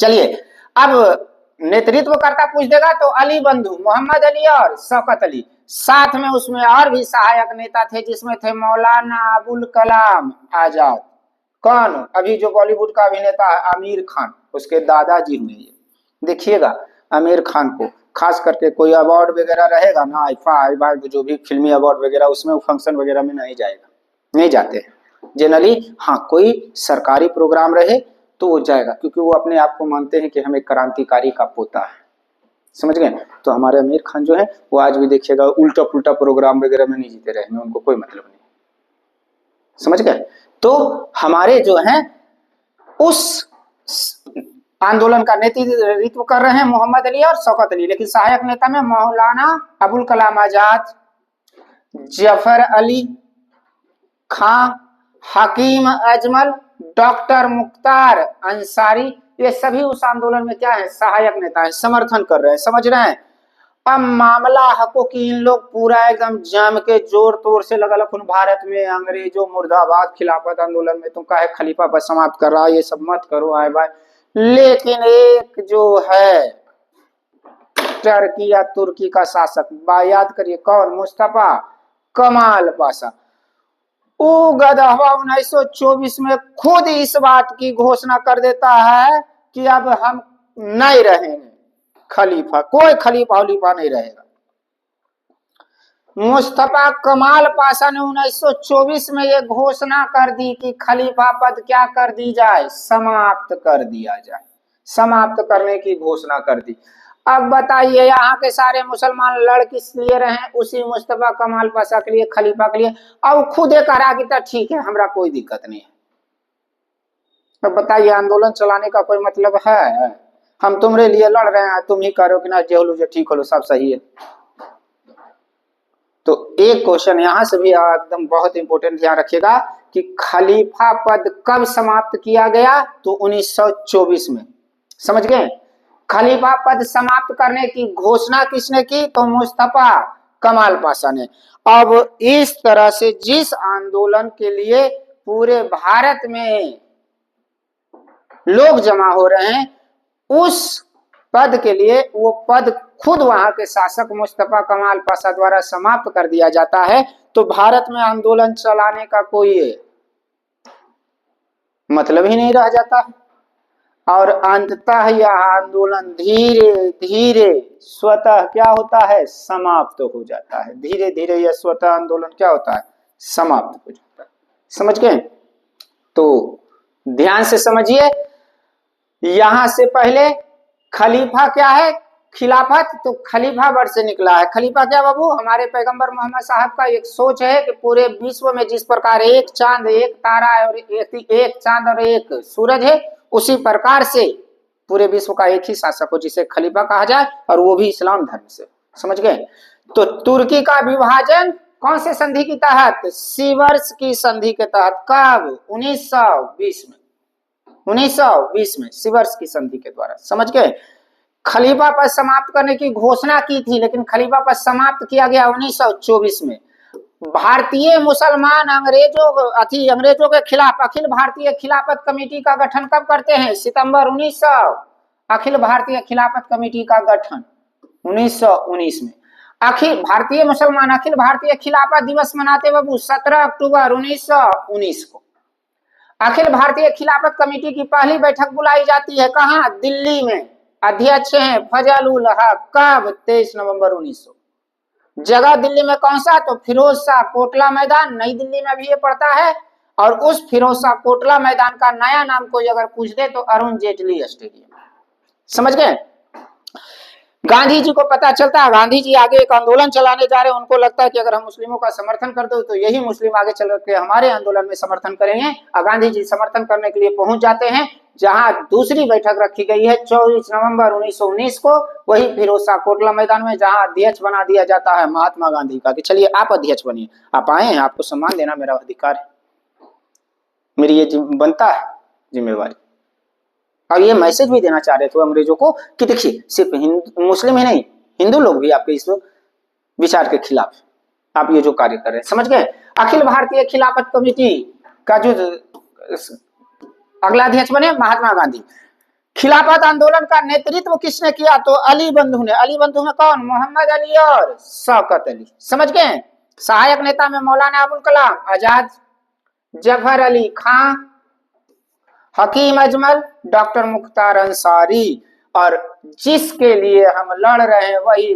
चलिए अब नेतृत्व करता पूछ देगा तो अली बंधु, मोहम्मद अली और शौकत अली। साथ में उसमें और भी सहायक नेता थे, जिसमें थे मौलाना अबुल कलाम आजाद। कौन? अभी जो बॉलीवुड का अभिनेता है आमिर खान, उसके दादाजी हुए। देखिएगा आमिर खान को खास करके कोई अवार्ड वगैरह रहेगा ना, आईफा जो भी फिल्मी अवार्ड वगैरह, उसमें वो फंक्शन वगैरह में नहीं जाएगा, नहीं जाते जनरली। हाँ, कोई सरकारी प्रोग्राम रहे तो वो जाएगा, क्योंकि वो अपने आप को मानते हैं कि हम एक क्रांतिकारी का पोता है, समझ गए। तो हमारे आमिर खान जो है वो आज भी देखिएगा उल्टा पुल्टा प्रोग्राम वगैरह में नहीं जीते रहेंगे, उनको कोई मतलब नहीं, समझ गए। तो हमारे जो है उस आंदोलन का नेतृत्व कर रहे हैं मोहम्मद अली और शौकत अली, लेकिन सहायक नेता में मौलाना अबुल कलाम आजाद, जफर अली खां, हकीम अजमल, डॉक्टर मुख्तार अंसारी, ये सभी उस आंदोलन में क्या है? सहायक नेता है, समर्थन कर रहे हैं, समझ रहे हैं। अब मामला हकों की इन लोग पूरा एकदम जम के जोर तोर से लगा लखुन भारत में अंग्रेजों मुर्दाबाद, खिलाफत आंदोलन में तुम काहे खलीफा पर समाप्त कर रहा है, ये सब मत करो आए भाई। लेकिन एक जो है टर्की या तुर्की का शासक, याद करिए कौन? मुस्तफा कमाल पाशा। वो गदहवा 1924 में खुद इस बात की घोषणा कर देता है कि अब हम नहीं रहेंगे खलीफा, कोई खलीफा उलीफा नहीं रहेगा। मुस्तफा कमाल पाशा ने 1924 में ये घोषणा कर दी कि खलीफा पद क्या कर दी जाए? समाप्त कर दिया जाए, समाप्त करने की घोषणा कर दी। अब बताइए यहाँ के सारे मुसलमान लड़ किस लिए रहे? उसी मुस्तफा कमाल पाशा के लिए, खलीफा के लिए। अब खुद ये कहा कि तो ठीक है, हमरा कोई दिक्कत नहीं है। अब बताइए आंदोलन चलाने का कोई मतलब है? हम तुम्हारे लिए लड़ रहे हैं, तुम ही करो कि ना जे होलो जे ठीक होलो, सब सही है। तो एक क्वेश्चन यहां से भी एकदम बहुत इंपॉर्टेंट ध्यान रखिएगा कि खलीफा पद कब समाप्त किया गया? तो 1924 में, समझ गए। खलीफा पद समाप्त करने की घोषणा किसने की? तो मुस्तफा कमाल पाशा ने। अब इस तरह से जिस आंदोलन के लिए पूरे भारत में लोग जमा हो रहे हैं, उस पद के लिए वो पद खुद वहां के शासक मुस्तफा कमाल पाशा द्वारा समाप्त कर दिया जाता है, तो भारत में आंदोलन चलाने का कोई मतलब ही नहीं रह जाता है। और अंततः यह आंदोलन धीरे धीरे स्वतः क्या होता है? समाप्त हो जाता है। धीरे धीरे यह स्वतः आंदोलन क्या होता है? समाप्त हो जाता है, समझ गए। तो ध्यान से समझिए, यहां से पहले खलीफा क्या है? खिलाफत। तो खलीफा वर्ड से निकला है। खलीफा क्या बाबू? हमारे पैगंबर मोहम्मद साहब का एक सोच है कि पूरे विश्व में जिस प्रकार एक चांद, एक तारा और एक चांद और एक सूरज है, उसी प्रकार से पूरे विश्व का एक ही शासक हो, जिसे खलीफा कहा जाए, और वो भी इस्लाम धर्म से, समझ गए। तो तुर्की का विभाजन कौन से संधि के तहत? सीवर्स की संधि के तहत। कब? 1920 में। 1920 में सीवर्स की संधि के द्वारा, समझ गए। खलीफा पद समाप्त करने की घोषणा की थी, लेकिन खलीफा पद समाप्त किया गया 1924 में। भारतीय मुसलमान अंग्रेजों के खिलाफ अखिल भारतीय खिलाफत कमेटी का गठन कब करते हैं? सितंबर 1900। अखिल भारतीय खिलाफत कमेटी का गठन 1919 में। अखिल भारतीय मुसलमान अखिल भारतीय खिलाफत दिवस मनाते बाबू 17 अक्टूबर 1919 को। अखिल भारतीय खिलाफत कमेटी की पहली बैठक बुलाई जाती है कहाँ? दिल्ली में। अध्यक्ष हैं फजल उल हक। कब? 23 नवंबर 1900। जगह दिल्ली में कौन सा? तो फिरोज शाह कोटला मैदान, नई दिल्ली में भी ये पड़ता है। और उस फिरोज शाह कोटला मैदान का नया नाम कोई अगर पूछ दे तो अरुण जेटली स्टेडियम, समझ गए। गांधी जी को पता चलता है, गांधी जी आगे एक आंदोलन चलाने जा रहे हैं, उनको लगता है कि अगर हम मुस्लिमों का समर्थन कर दो तो यही मुस्लिम आगे चल के हमारे आंदोलन में समर्थन करेंगे। और गांधी जी समर्थन करने के लिए पहुंच जाते हैं जहां दूसरी बैठक रखी गई है 24 नवंबर 1919 को, वही फिरोजशाह कोटला मैदान में, जहां अध्यक्ष बना दिया जाता है महात्मा गांधी का कि चलिए आप अध्यक्ष बनिए, आप आए हैं, आपको सम्मान देना मेरा अधिकार है, मेरी ये बनता है जिम्मेवारी। और ये मैसेज भी देना चाह रहे थे अंग्रेजों को कि देखिए सिर्फ मुस्लिम ही नहीं, हिंदू लोग भी आपके इस विचार के खिलाफ आप ये जो कार्य कर रहे हैं, समझ गए। अखिल भारतीय खिलाफत कमेटी का जो अगला अध्यक्ष बने महात्मा गांधी। खिलाफत आंदोलन का नेतृत्व किसने किया? तो अली बंधु ने। अली बंधु में कौन? मोहम्मद अली और शौकत अली, समझ गए। सहायक नेता में मौलाना अबुल कलाम आजाद, जफर अली खां, हकीम अजमल, डॉक्टर मुख्तार अंसारी। और जिसके लिए हम लड़ रहे हैं वही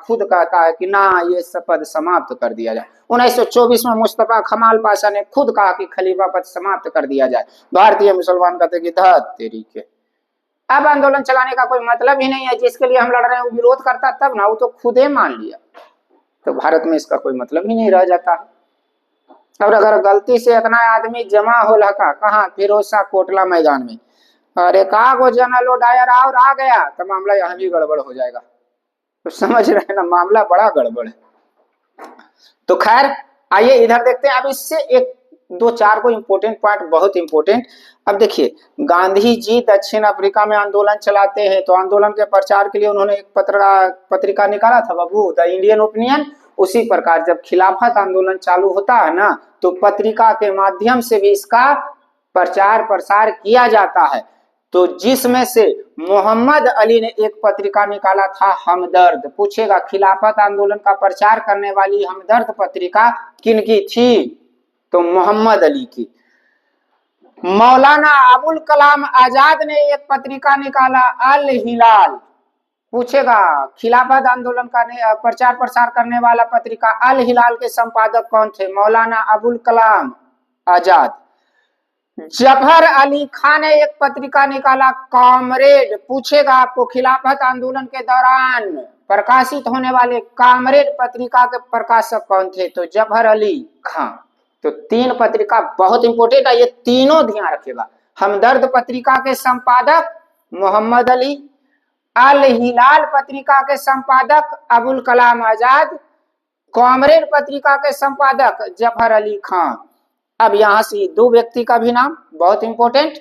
खुद कहता है कि ना ये पद समाप्त कर दिया जाए। 1924 में मुस्तफा कमाल पाशा ने खुद कहा कि खलीफा पद समाप्त कर दिया जाए। भारतीय मुसलमान कहते कि धत तेरी के, अब आंदोलन चलाने का कोई मतलब ही नहीं है, जिसके लिए हम लड़ रहे हैं वो विरोध करता तब ना, वो तो खुद ही मान लिया, तो भारत में इसका कोई मतलब ही नहीं रह जाता। और अगर गलती से इतना आदमी जमा हो लगा कहाँ? फिरोजशाह कोटला मैदान में, अरे कागो जनरल डायर और आ गया तो मामला यहाँ भी गड़बड़ हो जाएगा। तो समझ रहे हैं ना, मामला बड़ा गड़बड़ है। तो खैर आइए इधर देखते हैं। अब इससे एक दो चार को इम्पोर्टेंट पॉइंट, बहुत इंपॉर्टेंट। अब देखिए गांधी जी दक्षिण अफ्रीका में आंदोलन चलाते हैं, तो आंदोलन के प्रचार के लिए उन्होंने एक पत्रिका निकाला था बाबू, द इंडियन ओपिनियन। उसी प्रकार जब खिलाफत आंदोलन चालू होता है ना, तो पत्रिका के माध्यम से भी इसका प्रचार प्रसार किया जाता है। तो जिसमें से मोहम्मद अली ने एक पत्रिका निकाला था हमदर्द। पूछेगा खिलाफत आंदोलन का प्रचार करने वाली हमदर्द पत्रिका किनकी थी? तो मोहम्मद अली की। मौलाना अबुल कलाम आजाद ने एक पत्रिका निकाला अल हिलाल। पूछेगा खिलाफत आंदोलन का प्रचार प्रसार करने वाला पत्रिका अल हिलाल के संपादक कौन थे? मौलाना अबुल कलाम आजाद। जफर अली खान ने एक पत्रिका निकाला कॉमरेड। पूछेगा आपको खिलाफत आंदोलन के दौरान प्रकाशित होने वाले कॉमरेड पत्रिका के प्रकाशक कौन थे? तो जफर अली खान। तो तीन पत्रिका बहुत इंपॉर्टेंट है, ये तीनों ध्यान रखिएगा। हमदर्द पत्रिका के संपादक मोहम्मद अली, अल हिलाल पत्रिका के संपादक अबुल कलाम आजाद, कॉमरेड पत्रिका के संपादक जफर अली खान। अब यहां से दो व्यक्ति का भी नाम बहुत इंपॉर्टेंट।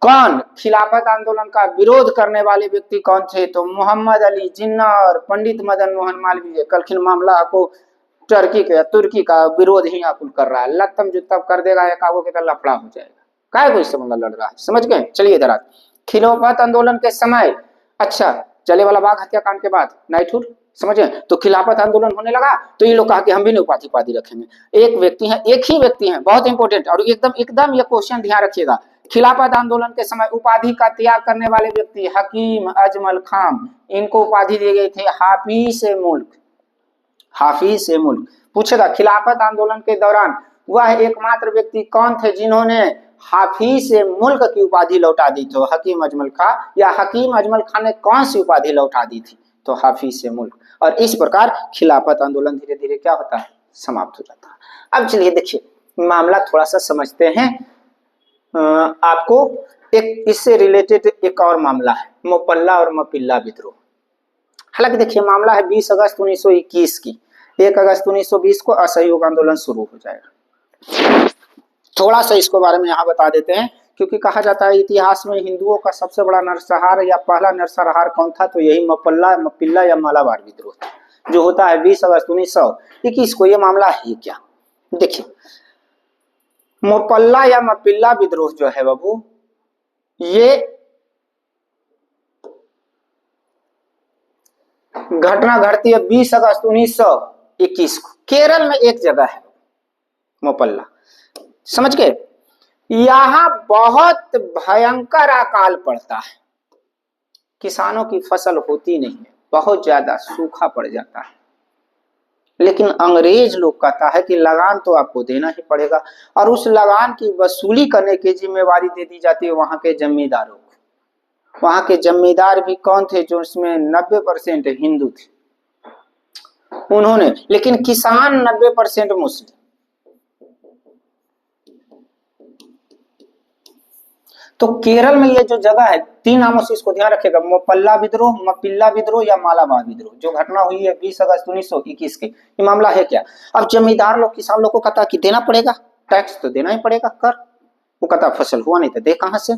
कौन? खिलाफत आंदोलन का विरोध करने वाले व्यक्ति कौन थे? तो मोहम्मद अली जिन्ना और पंडित मदन मोहन मालवीय। कलखिन मामला को तुर्की का विरोध ही आकुल कर रहा है, लत्तम जुत्तम कर देगा, एक आगो के तरह लफड़ा हो जाएगा। काय कोई से बंदा लड़ रहा है, समझ गए। चलिए इधर आते। खिलाफत आंदोलन के समय, अच्छा जलियांवाला बाग हत्याकांड के बाद नाइटहुड, समझे। तो खिलाफत आंदोलन होने लगा तो ये लोग कहा कि हम भी नहीं उपाधि रखेंगे। एक व्यक्ति है, एक ही व्यक्ति है, बहुत इंपॉर्टेंट। और एकदम ये क्वेश्चन ध्यान रखिएगा। खिलाफत आंदोलन के समय उपाधि का त्याग करने वाले व्यक्ति हकीम अजमल खान, इनको उपाधि दी गई थी हाफिज ए मुल्क। हाफिज ए मुल्क। पूछेगा खिलाफत आंदोलन के दौरान वह एकमात्र व्यक्ति कौन थे जिन्होंने हाफिज ए मुल्क की उपाधि लौटा दी? तो हकीम अजमल खान। या हकीम अजमल खान ने कौन सी उपाधि लौटा दी थी? तो हाफिज ए मुल्क। और इस प्रकार खिलाफत आंदोलन धीरे धीरे क्या होता है? समाप्त हो जाता है। अब चलिए देखिए मामला थोड़ा सा समझते हैं। आपको एक इससे रिलेटेड एक और मामला है, मोपल्ला और मपिल्ला विद्रोह। हालांकि देखिए मामला है 20 अगस्त 1921 की। 1 अगस्त 1920 को असहयोग आंदोलन शुरू हो जाएगा। थोड़ा सा इसको बारे में यहाँ बता देते हैं, क्योंकि कहा जाता है इतिहास में हिंदुओं का सबसे बड़ा नरसंहार या पहला नरसंहार कौन था? तो यही मपिल्ला या मालाबार विद्रोह था, जो होता है 20 अगस्त 1921 को। ये मामला है क्या? देखिए मोपल्ला या मपिल्ला विद्रोह जो है बाबू, ये घटना घटती है 20 अगस्त 1921 को। केरल में एक जगह है मोपल्ला, समझ गए। यहां बहुत भयंकर अकाल पड़ता है, किसानों की फसल होती नहीं है, बहुत ज्यादा सूखा पड़ जाता है। लेकिन अंग्रेज लोग कहता है कि लगान तो आपको देना ही पड़ेगा, और उस लगान की वसूली करने की जिम्मेवारी दे दी जाती है वहां के जमींदारों को। वहां के जमींदार भी कौन थे जो उसमें 90% हिंदू थे उन्होंने, लेकिन किसान 90% मुस्लिम। तो केरल में ये जो जगह है, 3 नामों से इसको ध्यान रखेगा, मोपल्ला विद्रोह, मपिल्ला विद्रोह या मालाबार विद्रोह, जो घटना हुई है 20 अगस्त 1921 के। ये मामला है क्या? अब जमींदार लोग किसान लोग को कहता कि देना पड़ेगा, टैक्स तो देना ही पड़ेगा, कर। वो कहता फसल हुआ नहीं तो दे कहां से?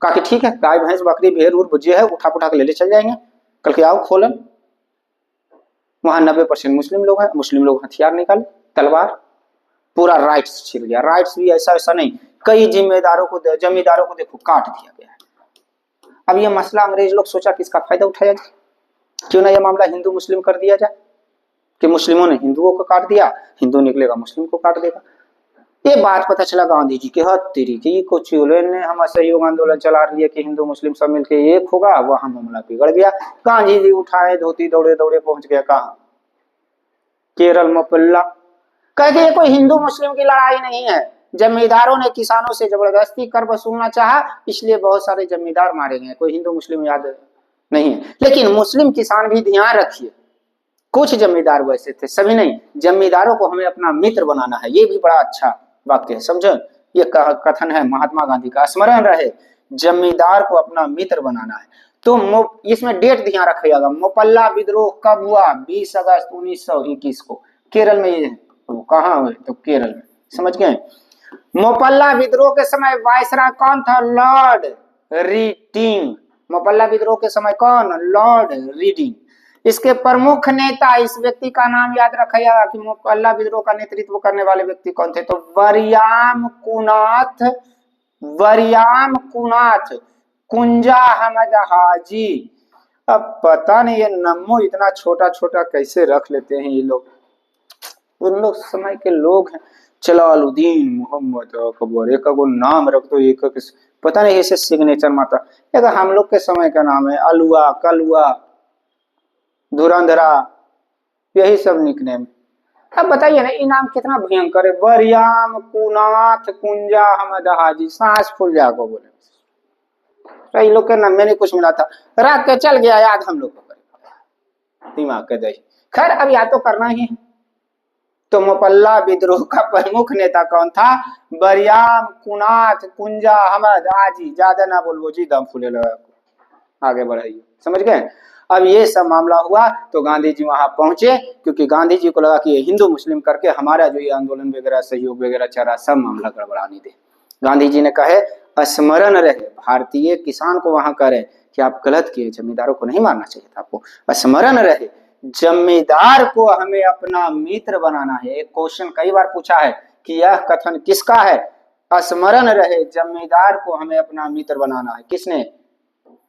कहा कि ठीक है, गाय भैंस बकरी भेड़ उड़ बुझे है, उठा पुठा के ले चल जाएंगे, कल के आओ खोलन। वहां 90% मुस्लिम लोग हैं, मुस्लिम लोग हथियार निकाले, तलवार, पूरा राइट्स छिल गया। राइट्स भी ऐसा ऐसा नहीं, कई जमींदारों को देखो काट दिया गया। अब ये मसला अंग्रेज लोग सोचा कि इसका फायदा उठाया जाए, क्यों ना यह मामला हिंदू मुस्लिम कर दिया जाए, कि मुस्लिमों ने हिंदुओं को काट दिया, हिंदू निकलेगा मुस्लिम को काट देगा। ये बात पता चला गांधी जी के हत्तेरी की कुछ ने हम असहयोग आंदोलन चला रही है कि हिंदू मुस्लिम सब मिलकर एक होगा, वहां मामला बिगड़ गया। गांधी जी उठाए धोती दौड़े दौड़े पहुंच गया कहा? केरल मोपल्ला। कह के ये कोई हिंदू मुस्लिम की लड़ाई नहीं है, जमींदारों ने किसानों से जबरदस्ती कर वसूलना चाहा, इसलिए बहुत सारे जमींदार मारे गए, कोई हिंदू मुस्लिम याद नहीं है। लेकिन मुस्लिम किसान भी ध्यान रखिए, कुछ जमींदार वैसे थे, सभी नहीं। जमींदारों को हमें अपना मित्र बनाना है, ये भी बड़ा अच्छा वाक्य है, समझो। ये कथन है महात्मा गांधी का, स्मरण रहे, जमींदार को अपना मित्र बनाना है। तो इसमें डेट ध्यान रखिएगा, मोपल्ला विद्रोह कब हुआ? 20 अगस्त 1921 को। केरल में ये तो कहाँ हुए? तो केरल में, समझ गए। मोपल्ला विद्रोह के समय वायसराय कौन था? Lord reading. मोपल्ला विद्रोह के समय कौन? Lord reading. इसके प्रमुख नेता, इस व्यक्ति का नाम याद रखिएगा कि मोपल्ला विद्रोह का नेतृत्व करने वाले व्यक्ति कौन थे? तो वरियाम कुनाथ कुंजा अहमद हाजी। अब पता नहीं ये नमो इतना छोटा छोटा कैसे रख लेते हैं ये लोग, उन लोग समय के लोग हैं। जलालुद्दीन मोहम्मद अकबर, एक को नाम रख दो, एक पता नहीं ऐसे सिग्नेचर माता। एक हम लोग के समय का नाम है अलुआ, कलुआ, धुरंधरा, यही सब निकनेम। अब बताइए ना, ये नाम कितना भयंकर है। वरियाम कुनाथ कुंजा अहमद हाजी, सांस फूल जाएगा बोले। कई लोग के नाम में नहीं कुछ मिला था, रात के चल गया याद हम लोग को, दिमाग के दही। खैर अब याद तो करना ही है। तो मोपल्ला विद्रोह का प्रमुख नेता कौन था? वरियाम कुनाथ कुंजा अहमद हाजी। ज्यादा ना बोलो जी, दम फूले लगा, आगे बढ़ाइए, समझ गए। अब ये सब मामला हुआ तो गांधी जी वहां पहुंचे, क्योंकि गांधी जी को लगा कि ये हिंदू मुस्लिम करके हमारा जो ये आंदोलन वगैरह सहयोग वगैरह चला, सब मामला गड़बड़ाने दे। गांधी जी ने कहे स्मरण रहे, भारतीय किसान को वहां कह रहे कि आप गलत किए, जमींदारों को नहीं मारना चाहिए था आपको। स्मरण रहे, जमींदार को हमें अपना मित्र बनाना है। एक क्वेश्चन कई बार पूछा है कि यह कथन किसका है? स्मरण रहे, जमींदार को हमें अपना मित्र बनाना है। किसने?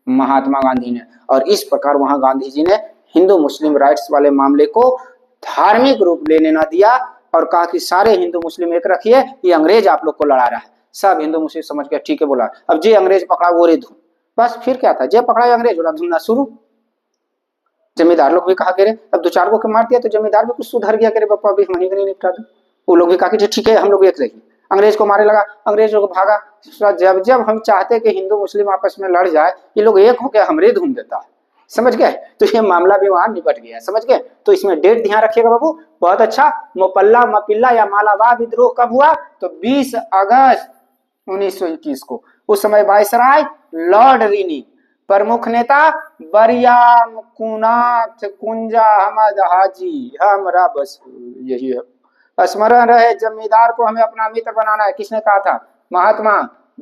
महात्मा गांधी ने। और इस प्रकार वहां गांधी जी ने हिंदू मुस्लिम राइट्स वाले मामले को धार्मिक रूप लेने ना दिया और कहा कि सारे हिंदू मुस्लिम एक रखिए, ये अंग्रेज आप लोग को लड़ा रहा है। सब हिंदू मुस्लिम समझ के ठीक है बोला, अब जे अंग्रेज पकड़ा वो रे धुन। बस फिर क्या था, जे पकड़ा अंग्रेज बोला धुनना शुरू। जमींदार लोग भी कहा करे, अब 2-4 को मार दिया तो जमींदार भी कुछ सुधर गया, करे बापा अभी हम नहीं निपटा दो। वो लोग भी कहा कि ठीक है हम लोग एक रहिए। अंग्रेज को मारे लगा, अंग्रेज लोग भागा। जब जब हम चाहते कि हिंदू मुस्लिम आपस में लड़ जाए, ये लोग एक होकर हमरे धुन देता है, समझ गए। तो ये मामला भी वहां निपट गया, समझ गए। तो इसमें डेट ध्यान रखिएगा बाबू, बहुत अच्छा। मोपल्ला मपिल्ला या मालाबार विद्रोह कब हुआ? तो 20 अगस्त 1921 को। उस समय वायसराय लॉर्ड रीनी, प्रमुख नेता वरियाम कुनाथ कुंजा अहमद हाजी। हमारा बस यही है। स्मरण रहे, जमींदार को हमें अपना मित्र बनाना है। किसने कहा था? महात्मा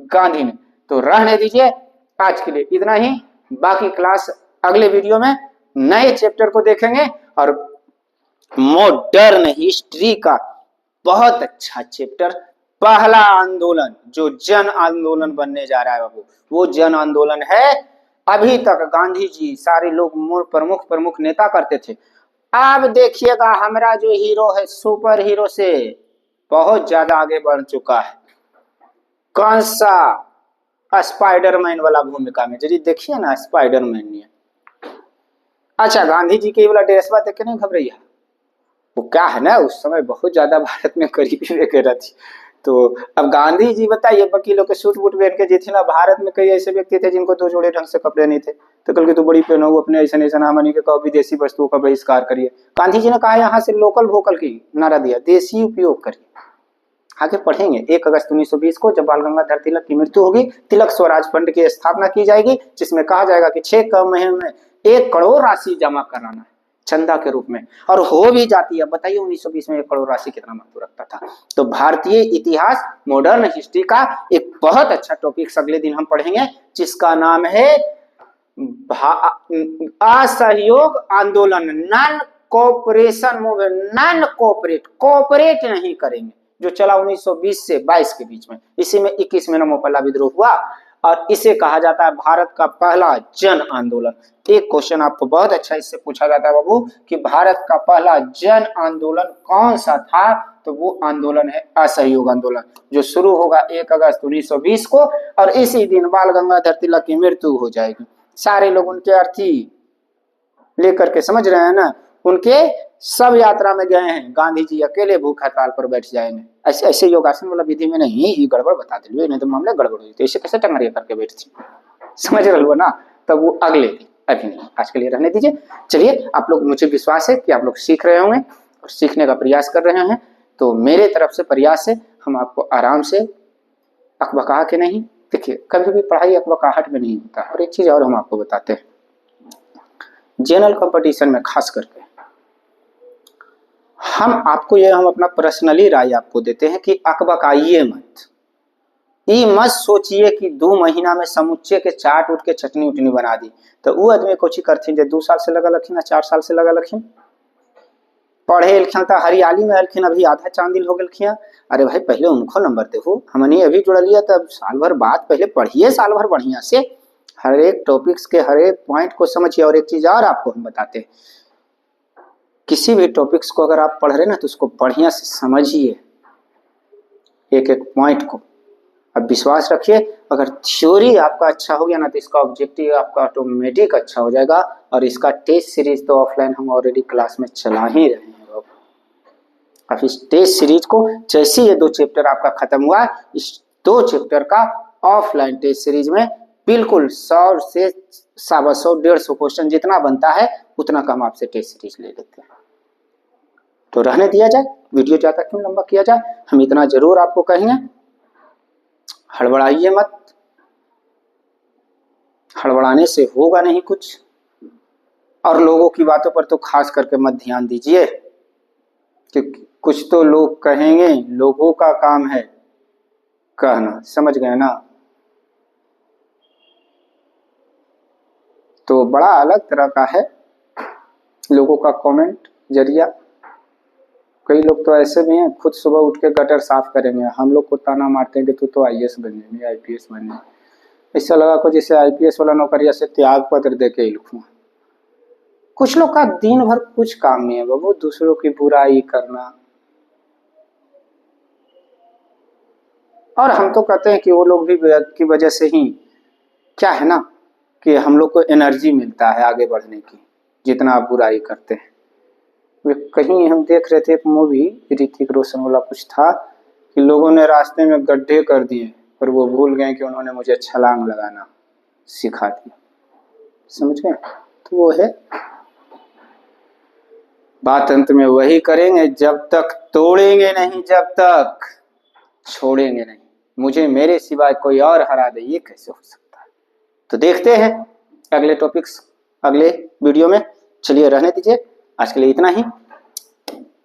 गांधी ने। तो रहने दीजिए आज के लिए इतना ही, बाकी क्लास अगले वीडियो में नए चैप्टर को देखेंगे। और मॉडर्न हिस्ट्री का बहुत अच्छा चैप्टर, पहला आंदोलन जो जन आंदोलन बनने जा रहा है बाबू, वो जन आंदोलन है। अभी तक गांधी जी सारे लोग प्रमुख नेता करते थे। अब देखिएगा हमारा जो हीरो है सुपर हीरो से बहुत ज्यादा आगे बढ़ चुका है। कौन सा? स्पाइडरमैन वाला भूमिका में। जी देखिए ना स्पाइडरमैन ने। अच्छा गांधी जी के वाला ड्रेसवा देख के नहीं घबराइए, वो क्या है ना, उस समय बहुत ज्यादा भारत में गरीबी वगैरह थी, तो अब गांधी जी बताइए, वकीलों के सूट बूट पहन के जी थे ना, भारत में कई ऐसे व्यक्ति थे जिनको 2 जोड़े ढंग से कपड़े नहीं थे, तो कल के तो बड़ी पहनो अपने ऐसे ऐसा नाम नहीं के कहो विदेशी वस्तुओं का बहिष्कार करिए। गांधी जी ने कहा यहाँ से लोकल वोकल की नारा दिया, देसी उपयोग करिए। आगे पढ़ेंगे 1 अगस्त 1920 को जब बाल गंगाधर तिलक की मृत्यु होगी, तिलक स्वराज फंड की स्थापना की जाएगी, जिसमें कहा जाएगा कि 6 महीने में 1 करोड़ राशि जमा कराना है चंदा के रूप में, और हो भी जाती है। बताइए 1920 में 1 करोड़ राशि कितना महत्व रखता था। तो भारतीय इतिहास मॉडर्न हिस्ट्री का एक बहुत अच्छा टॉपिक अगले दिन हम पढ़ेंगे, जिसका नाम है असहयोग आंदोलन, non cooperation movement. Non cooperate नहीं करेंगे, जो चला 1920 से 22 के बीच में। इसी में 21 में नमोपल्ला विद्रोह हुआ, और इसे कहा जाता है भारत का पहला जन आंदोलन। एक क्वेश्चन आपको बहुत अच्छा इससे पूछा जाता है बाबू कि भारत का पहला जन आंदोलन कौन सा था, तो वो आंदोलन है असहयोग आंदोलन, जो शुरू होगा 1 अगस्त 1920 को, और इसी दिन बाल गंगाधर तिलक की मृत्यु हो जाएगी। सारे लोग उनके अर्थी लेकर के, समझ रहे हैं ना, उनके सब यात्रा में गए हैं। गांधी जी अकेले भूख हड़ताल पर बैठ जाएंगे। ऐसे ऐसे योगासन वाला विधि में नहीं, ही गड़बड़ बता दिलिए, नहीं तो मामला गड़बड़ हुई, तो ऐसे कैसे टंगरिया करके बैठती, समझ रहे हो ना। तब वो अगले दिन, अभी नहीं, आज के लिए रहने दीजिए। चलिए, आप लोग, मुझे विश्वास है कि आप लोग सीख रहे होंगे और सीखने का प्रयास कर रहे हैं। तो मेरे तरफ से प्रयास है, हम आपको आराम से अकबका के नहीं, देखिए कभी भी पढ़ाई अकबकाहट में नहीं होता। और एक चीज और हम आपको बताते हैं, जनरल कंपटीशन में खास करके हम आपको हम अपना पर्सनली राय आपको देते हैं कि अकबकाइए मत। ये मत सोचिए कि 2 महीना में समुच्चे के चाट उठ के चटनी उटनी बना दी, तो वो आदमी कोची करथिन जो 2 साल से लगा लखिन ना 4 साल से लगा लखिन पढ़े लिखिन, तो हरियाली में अलखिन, अभी आधा चांदिल हो गलखिन। अरे भाई पहले उनको नंबर देखो, हमने अभी जुड़ लिया, तब साल भर बाद पहले पढ़िए, साल भर बढ़िया से हर एक टॉपिक्स के हर एक पॉइंट को समझिए। और एक चीज और आपको हम बताते हैं, किसी भी टॉपिक्स को अगर आप पढ़ रहे हैं ना, तो उसको बढ़िया से समझिए, एक एक पॉइंट को। अब विश्वास रखिए, अगर थ्योरी आपका अच्छा हो गया ना, तो इसका ऑब्जेक्टिव आपका ऑटोमेटिक अच्छा हो जाएगा। और इसका टेस्ट सीरीज तो ऑफलाइन हम ऑलरेडी क्लास में चला ही रहे हैं। अब इस टेस्ट सीरीज को जैसे ये 2 चैप्टर आपका खत्म हुआ, इस 2 चैप्टर का ऑफलाइन टेस्ट सीरीज में बिल्कुल 100 से 125 150 क्वेश्चन जितना बनता है उतना का हम आपसे टेस्ट सीरीज ले लेते हैं। तो रहने दिया जाए, वीडियो ज्यादा क्यों लंबा किया जाए। हम इतना जरूर आपको कहेंगे, हड़बड़ाइए मत, हड़बड़ाने से होगा नहीं कुछ। और लोगों की बातों पर तो खास करके मत ध्यान दीजिए, क्योंकि कुछ तो लोग कहेंगे, लोगों का काम है कहना, समझ गए ना। तो बड़ा अलग तरह का है लोगों का कमेंट जरिया। कई लोग तो ऐसे भी हैं, खुद सुबह उठ के गटर साफ करेंगे, हम लोग को ताना मारते हैं कि तू तो आईएएस बन जाएंगे, आईपीएस बन जाएंगे। ऐसा लगा को जैसे आईपीएस वाला नौकरिया से त्याग पत्र दे के ही लिखूंगा। कुछ लोग का दिन भर कुछ काम नहीं है बाबू, दूसरों की बुराई करना। और हम तो कहते हैं कि वो लोग भी की वजह से ही क्या है ना, कि हम लोग को एनर्जी मिलता है आगे बढ़ने की, जितना आप बुराई करते हैं। कहीं हम देख रहे थे एक मूवी, ऋतिक रोशन वाला कुछ था, कि लोगों ने रास्ते में गड्ढे कर दिए और वो भूल गए कि उन्होंने मुझे छलांग लगाना सिखा दिया, समझ गए। तो वो है बात, अंत में वही करेंगे, जब तक तोड़ेंगे नहीं, जब तक छोड़ेंगे नहीं। मुझे मेरे सिवाय कोई और हरा दे, ये कैसे हो सकता है। तो देखते हैं अगले टॉपिक्स अगले वीडियो में। चलिए रहने दीजिए, आज के लिए इतना ही।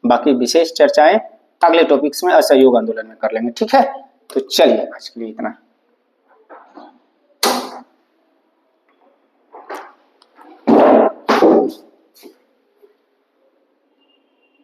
बाकी विशेष चर्चाएं अगले टॉपिक्स में असहयोग आंदोलन में कर लेंगे, ठीक है। तो चलिए आज के लिए इतना ही।